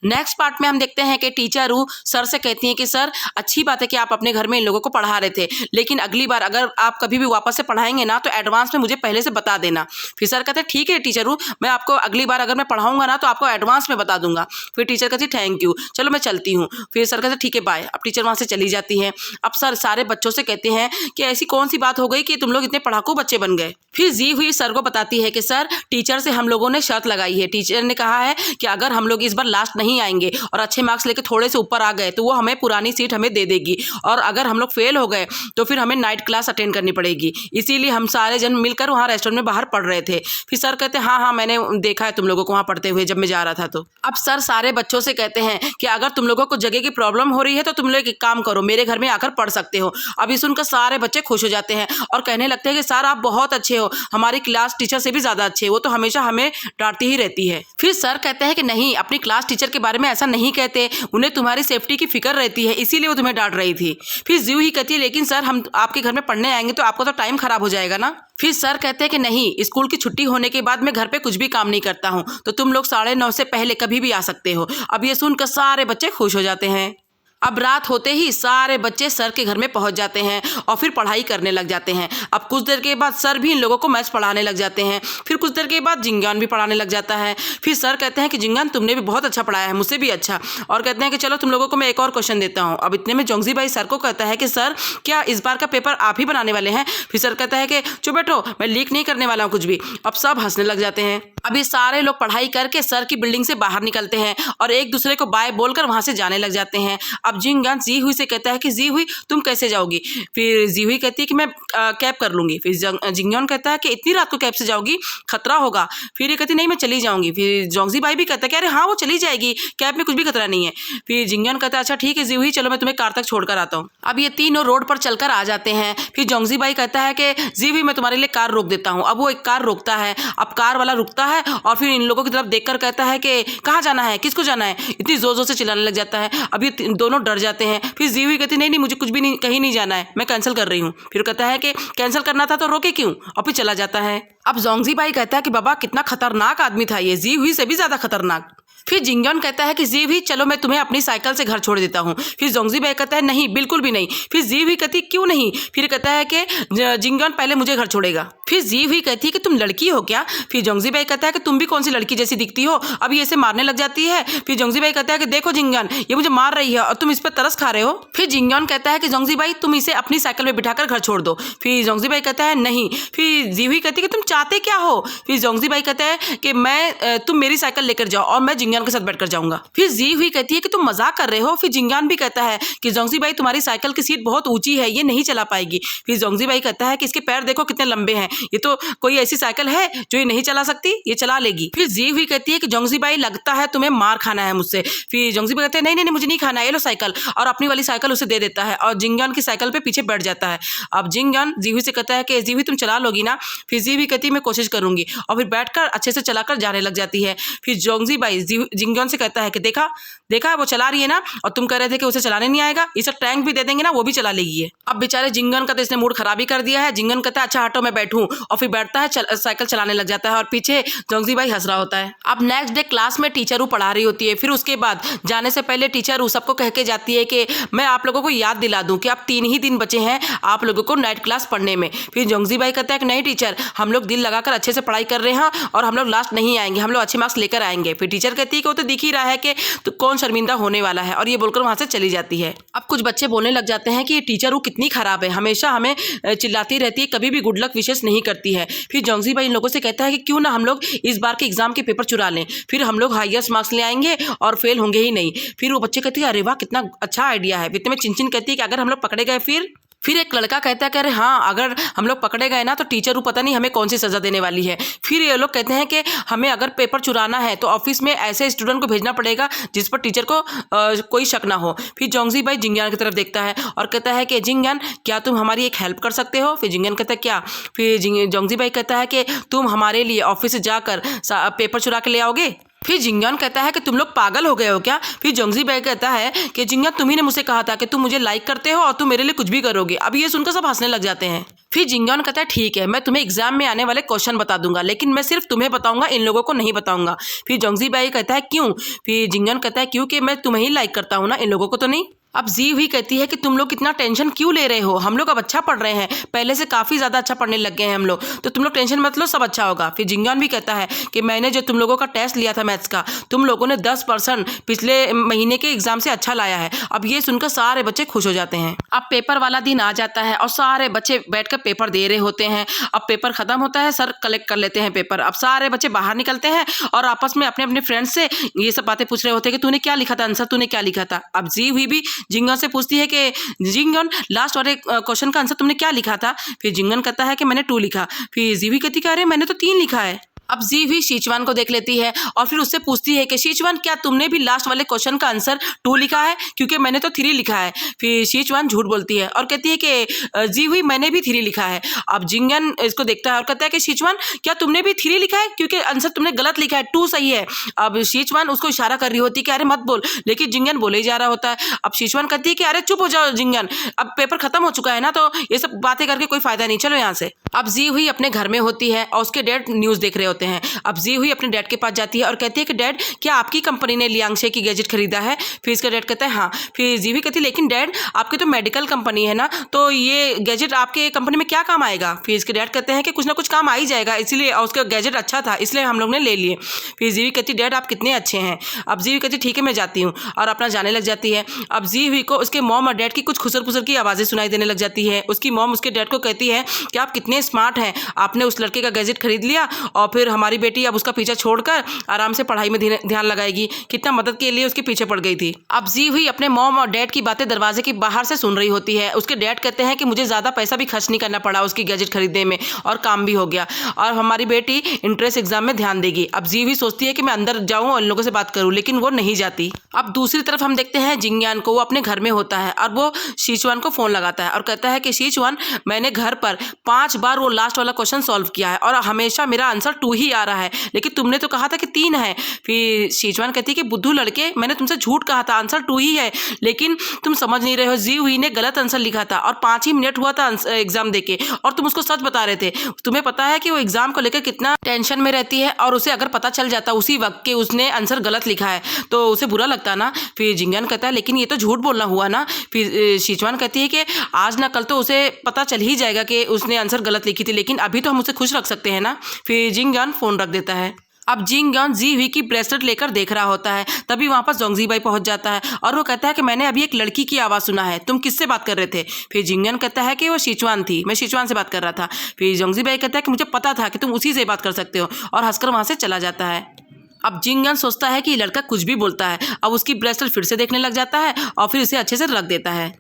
Next part में हम देखते हैं कि टीचर रू सर से कहती हैं कि सर अच्छी बात है कि आप अपने घर में इन लोगों को पढ़ा रहे थे, लेकिन अगली बार अगर आप कभी भी वापस से पढ़ाएंगे ना तो एडवांस में मुझे पहले से बता देना। फिर सर कहते हैं ठीक है टीचर रू, मैं आपको अगली बार अगर मैं पढ़ाऊंगा ना तो आपको एडवांस में बता दूंगा। फिर टीचर कहती थैंक यू, चलो मैं चलती हूँ। फिर सर कहते ठीक है बाय। अब टीचर वहाँ से चली जाती है। अब सर सारे बच्चों से कहते हैं कि ऐसी कौन सी बात हो गई कि तुम लोग इतने पढ़ाकू बच्चे बन गए। फिर जी हुई सर को बताती है कि सर टीचर से हम लोगों ने शर्त लगाई है, टीचर ने कहा है कि अगर हम लोग इस बार लास्ट नहीं आएंगे और अच्छे मार्क्स लेके थोड़े से ऊपर आ गए तो वो हमें पुरानी सीट हमें दे देगी, और अगर हम लोग फेल हो गए तो फिर हमें नाइट क्लास अटेंड करनी पड़ेगी। इसीलिए हम सारे जन मिलकर वहाँ रेस्टोरेंट में बाहर पढ़ रहे थे। फिर सर कहते हैं हाँ मैंने देखा है तुम लोगों को वहाँ पढ़ते हुए जब मैं जा रहा था। तो अब सर सारे बच्चों से कहते हैं कि अगर तुम लोगों को जगह की प्रॉब्लम हो रही है तो तुम लोग एक काम करो, मेरे घर में आकर पढ़ सकते हो। अब ये सुनकर सारे बच्चे खुश हो जाते हैं और कहने लगते हैं कि सर आप बहुत अच्छे हो, हमारी क्लास टीचर से भी ज़्यादा अच्छे, वो तो हमेशा हमें डांटती ही रहती है। फिर सर कहते हैं कि नहीं, अपनी क्लास टीचर के बारे में ऐसा नहीं कहते, उन्हें तुम्हारी सेफ्टी की फिक्र रहती है इसीलिए वो तुम्हें डांट रही थी। फिर जीव ही कहती है लेकिन सर हम आपके घर में पढ़ने आएंगे तो आपको तो टाइम खराब हो जाएगा ना। फिर सर कहते हैं कि नहीं, स्कूल की छुट्टी होने के बाद मैं घर पे कुछ भी काम नहीं करता हूँ, तो तुम लोग 9:30 से पहले कभी भी आ सकते हो। अब ये सुनकर सारे बच्चे खुश हो जाते हैं। अब रात होते ही सारे बच्चे सर के घर में पहुंच जाते हैं और फिर पढ़ाई करने लग जाते हैं। अब कुछ देर के बाद सर भी इन लोगों को मैथ्स पढ़ाने लग जाते हैं। फिर कुछ देर के बाद जिंगान भी पढ़ाने लग जाता है। फिर सर कहते हैं कि जिंगान तुमने भी बहुत अच्छा पढ़ाया है, मुझसे भी अच्छा, और कहते हैं कि चलो तुम लोगों को मैं एक और क्वेश्चन देता हूँ। अब इतने में जोंगजी भाई सर को कहता है कि सर क्या इस बार का पेपर आप ही बनाने वाले हैं। फिर सर कहता है कि चुप बैठो, मैं लीक नहीं करने वाला हूँ कुछ भी। अब सब हंसने लग जाते हैं। अब ये सारे लोग पढ़ाई करके सर की बिल्डिंग से बाहर निकलते हैं और एक दूसरे को बाय बोलकर वहां से जाने लग जाते हैं। अब जिंगान जी हुई से कहता है कि जी हुई तुम कैसे जाओगी। फिर जी हुई कहती है कि मैं कैब कर लूंगी। फिर जिंगान कहता है कि इतनी रात को कैब से जाओगी, खतरा होगा। फिर ये कहती नहीं मैं चली जाऊंगी। फिर जोंगजी भाई भी कहता है कि अरे हाँ वो चली जाएगी, कैब में कुछ भी खतरा नहीं है। फिर जिंगान कहता है अच्छा ठीक है जी हुई, चलो मैं तुम्हें कार तक छोड़कर आता हूँ। अब ये तीनों रोड पर चलकर आ जाते हैं। फिर जोंगजी भाई कहता है कि जी हुई मैं तुम्हारे लिए कार रोक देता हूँ। अब वो एक कार रोकता है। अब कार वाला रुकता है और फिर इन लोगों की तरफ देखकर कहता है कि कहाँ जाना है, किसको जाना है, इतनी जोर जोर से चिल्लाने लग जाता है। अब ये दोनों डर जाते हैं। फिर जी हुई कहती नहीं मुझे कुछ भी नहीं, कहीं नहीं जाना है, मैं कैंसिल कर रही हूँ। फिर कहता है कि कैंसिल करना था तो रोके क्यों, और फिर चला जाता है। अब जोंगजी भाई कहता है कि बाबा कितना खतरनाक आदमी था ये, जी हुई से भी ज्यादा खतरनाक। फिर जिंगान कहता है कि जी हुई चलो मैं तुम्हें अपनी साइकिल से घर छोड़ देता हूँ। फिर जोंगजी भाई कहता है नहीं बिल्कुल भी नहीं। फिर जी हुई कहती क्यों नहीं। फिर कहता है कि जिंगान पहले मुझे घर छोड़ेगा। फिर जी हुई कहती है कि तुम लड़की हो क्या। फिर जोंगजी भाई कहता है कि तुम भी कौन सी लड़की जैसी दिखती हो। अब ये इसे मारने लग जाती है। फिर जोंगजी भाई कहता है कि देखो जिंगान ये मुझे मार रही है और तुम इस पर तरस खा रहे हो। फिर जिंगान कहता है कि जोंगजी भाई तुम इसे अपनी साइकिल में बिठाकर घर छोड़ दो। फिर जोंगजी भाई कहता है नहीं। फिर जी हुई कहती है कि तुम चाहते क्या हो। फिर जोंगजी भाई कहता है कि तुम मेरी साइकिल लेकर जाओ और मैं जिंगान के साथ बैठकर जाऊंगा। फिर जी हुई कहती है कि तुम मजाक कर रहे हो। फिर जिंगान भी कहता है कि जोंगजी भाई तुम्हारी साइकिल की सीट बहुत ऊंची है, ये नहीं चला पाएगी। फिर जोंगजी भाई कहता है कि इसके पैर देखो कितने लंबे हैं, ये तो कोई ऐसी साइकिल है जो ये नहीं चला सकती, ये चला लेगी। फिर जी हुई कहती है कि जोंगजी भाई लगता है तुम्हें मार खाना है मुझसे। फिर जोंगजी भाई कहते हैं नहीं मुझे नहीं खाना है, ये लो साइकिल, और अपनी वाली साइकिल उसे दे देता है और जिंगान की साइकिल पे पीछे बैठ जाता है। अब जिंगान जी हुई से कहता है कि जी हुई तुम चला लोगी ना। फिर जी हुई कहती है मैं कोशिश करूंगी, और फिर बैठकर अच्छे से चलाकर जाने लग जाती है। फिर जोंगजी भाई जिंगान से कहता है कि देखा वो चला रही है ना, और तुम कह रहे थे कि उसे चलाने नहीं आएगा, इसे टैंक भी दे देंगे ना वो भी चला लेगी है। अब बेचारे जिंगान का तो इसने मूड खराब ही कर दिया है। जिंगान कहता है अच्छा हटो मैं बैठूं, और फिर बैठता है साइकिल चलाने लग जाता है और पीछे जोंगजी भाई हंस रहा होता है। अब नेक्स्ट डे क्लास में टीचर पढ़ा रही होती है। फिर उसके बाद जाने से पहले टीचर सबको कह के जाती है कि मैं आप लोगों को याद दिला दूं कि आप 3 ही दिन बचे हैं आप लोगों को नाइट क्लास पढ़ने में। फिर जोंगजी भाई कहता है कि नहीं टीचर, हम लोग दिल लगाकर अच्छे से पढ़ाई कर रहे हैं और हम लोग लास्ट नहीं आएंगे, हम लोग अच्छे मार्क्स लेकर आएंगे। फिर टीचर कहती है कि वो तो दिख ही रहा है कि तो कौन शर्मिंदा होने वाला है, और ये बोलकर वहां से चली जाती है। अब कुछ बच्चे बोलने लग जाते हैं कि ये टीचर कितनी खराब है, हमेशा हमें चिल्लाती रहती है, कभी भी गुड लक विशेष नहीं करती है। फिर जोंगजी भाई इन लोगों से कहता है कि क्यों ना हम लोग इस बार के एग्जाम के पेपर चुरा लें, फिर हम लोग हाईएस्ट मार्क्स ले आएंगे और फेल होंगे ही नहीं। फिर वो बच्चे कहते हैं अरे वाह कितना अच्छा आइडिया है। इतने में चिंचिन कहती है कि अगर हम लोग पकड़े गए फिर एक लड़का कहता है कि अरे हाँ अगर हम लोग पकड़े गए ना तो टीचर पता नहीं हमें कौन सी सज़ा देने वाली है। फिर ये लोग कहते हैं कि हमें अगर पेपर चुराना है तो ऑफिस में ऐसे स्टूडेंट को भेजना पड़ेगा जिस पर टीचर को कोई शक ना हो। फिर जोंगजी भाई जिंगान की तरफ देखता है और कहता है कि जिंगान क्या तुम हमारी एक हेल्प कर सकते हो। फिर जिंगान कहता है क्या। फिर जोंगजी भाई कहता है कि तुम हमारे लिए ऑफिस से जाकर पेपर चुरा के ले आओगे। फिर जिंगान कहता है कि तुम लोग पागल हो गए हो क्या। फिर जोंगजी भाई कहता है कि जिंगान तुम ही ने मुझसे कहा था कि तुम मुझे लाइक करते हो और तुम मेरे लिए कुछ भी करोगे। अब ये सुनकर सब हंसने लग जाते हैं। फिर जिंगन कहता है ठीक है, मैं तुम्हें एग्जाम में आने वाले क्वेश्चन बता दूंगा, लेकिन मैं सिर्फ तुम्हें बताऊंगा, इन लोगों को नहीं बताऊंगा। फिर जोंगजी बाई कहता है क्यों? फिर जिंगन कहता है क्योंकि मैं तुम्हें ही लाइक करता हूँ ना, इन लोगों को तो नहीं। अब जी हुई कहती है कि तुम लोग इतना टेंशन क्यों ले रहे हो, हम लोग अब अच्छा पढ़ रहे हैं, पहले से काफ़ी ज़्यादा अच्छा पढ़ने लग गए हैं हम लोग, तो तुम लोग टेंशन मत लो, सब अच्छा होगा। फिर जिंगन भी कहता है कि मैंने जो तुम लोगों का टेस्ट लिया था मैथ्स का, तुम लोगों ने 10% पिछले महीने के एग्जाम से अच्छा लाया है। अब ये सुनकर सारे बच्चे खुश हो जाते हैं। अब पेपर वाला दिन आ जाता है और सारे बच्चे बैठकर पेपर दे रहे होते हैं। अब पेपर खत्म होता है, सर कलेक्ट कर लेते हैं पेपर। अब सारे बच्चे बाहर निकलते हैं और आपस में अपने अपने फ्रेंड्स से ये सब बातें पूछ रहे होते हैं कि तूने क्या लिखा था आंसर, तूने क्या लिखा था। अब जी हुई भी जिंगन से पूछती है कि जिंगन लास्ट वाले क्वेश्चन का आंसर तुमने क्या लिखा था? फिर जिंगन कहता है कि मैंने 2 लिखा। फिर जी हुई कहती है अरे मैंने तो 3 लिखा है। अब जी हुई शीचवान को देख लेती है और फिर उससे पूछती है कि शीचवान क्या तुमने भी लास्ट वाले क्वेश्चन का आंसर 2 लिखा है? क्योंकि मैंने तो 3 लिखा है। फिर शीचवान झूठ बोलती है और कहती है कि जी हुई मैंने भी 3 लिखा है। अब जिंगन इसको देखता है और कहता है कि शीचवान क्या तुमने भी 3 लिखा है? क्योंकि आंसर तुमने गलत लिखा है, 2 सही है। अब शीचवान उसको इशारा कर रही होती है कि अरे मत बोल, लेकिन जिंगन बोले ही जा रहा होता है। अब शीचवान कहती है कि अरे चुप हो जाओ जिंगन, अब पेपर खत्म हो चुका है ना, तो ये सब बातें करके कोई फायदा नहीं, चलो यहाँ से। अब जी हुई अपने घर में होती है और उसके डैड न्यूज़ देख रहे होते हैं। अब जी हुई अपने डैड के पास जाती है और कहती है कि डैड क्या आपकी कंपनी ने लियांगशे की गैजेट खरीदा है? फिर इसका डैड कहता है हाँ। फिर जी हुई कहती है लेकिन डैड आपकी तो मेडिकल कंपनी है ना, तो ये गैजेट आपके कंपनी में क्या काम आएगा? फिर इसके डैड कहते हैं कि कुछ ना कुछ काम आ ही जाएगा, इसीलिए, और उसका गैजेट अच्छा था इसलिए हम लोग ने ले लिए। फिर जी हुई कहती डैड आप कितने अच्छे हैं। अब जी हुई कहती ठीक है मैं जाती हूँ, और अपना जाने लग जाती है। अब जी हुई को उसके मॉम और डैड की कुछ खुसर पुसर की आवाज़ें सुनाई देने लग जाती है। उसकी मॉम उसके डैड को कहती है कि आप कितने स्मार्ट हैं, आपने उस लड़के का गैजेट खरीद लिया और फिर हमारी बेटी अब उसका पीछा छोड़कर आराम से पढ़ाई में ध्यान लगाएगी। कितना मदद के लिए उसके पीछे पड़ गई थी। अब जी हुई अपने मॉम और डैड की बातें दरवाजे के बाहर से सुन रही होती है। उसके डैड कहते हैं कि मुझे ज़्यादा पैसा भी खर्च नहीं करना पड़ा उसकी गैजेट खरीदने में, और काम भी हो गया, और हमारी बेटी इंट्रेंस एग्जाम में ध्यान देगी। अब जी हुई सोचती है कि मैं अंदर जाऊँ और इन लोगों से बात करूँ, लेकिन वो नहीं जाती। अब दूसरी तरफ हम देखते हैं जिंगयान को, वो अपने घर में होता है और वो शीचवान को फ़ोन लगाता है और कहता है कि शीचवान मैंने घर पर 5 बार वो लास्ट वाला क्वेश्चन सॉल्व किया है और हमेशा मेरा आंसर 2 ही आ रहा है, लेकिन तुमने तो कहा था कि 3 है। फिर शीचवान कहती है कि बुद्धू लड़के, मैंने तुमसे झूठ कहा था, आंसर 2 ही है, लेकिन तुम समझ नहीं रहे हो। जी हुई ने गलत आंसर लिखा था और 5 ही मिनट हुआ था एग्जाम देके, और तुम उसको सच बता रहे थे। तुम्हें पता है कि वो एग्जाम को लेकर कितना टेंशन में रहती है, और उसे अगर पता चल जाता उसी वक्त कि उसने आंसर गलत लिखा है तो उसे बुरा लगता ना। फिर जिंगयान कहता है लेकिन ये तो झूठ बोलना हुआ ना। फिर शीचवान कहती है कि आज ना कल तो उसे पता चल ही जाएगा कि उसने आंसर गलत लिखी थी, लेकिन अभी तो हम उसे खुश रख सकते हैं ना। फिर जिंगयान फोन रख देता है। अब जिंगयान जी हुई की ब्रेसलेट लेकर देख रहा होता है, तभी वहाँ पर जोंगजी बाई पहुँच जाता है और वो कहता है कि मैंने अभी एक लड़की की आवाज़ सुना है, तुम किससे बात कर रहे थे? फिर जिंगयान कहता है कि वो शीचवान थी, मैं शीचवान से बात कर रहा था। फिर जोंगजी बाई कहता है कि मुझे पता था कि तुम उसी से बात कर सकते हो, और हंसकर वहाँ से चला जाता है। अब जिंगयान सोचता है कि ये लड़का कुछ भी बोलता है। अब उसकी ब्रेसलेट फिर से देखने लग जाता है और फिर उसे अच्छे से रख देता है।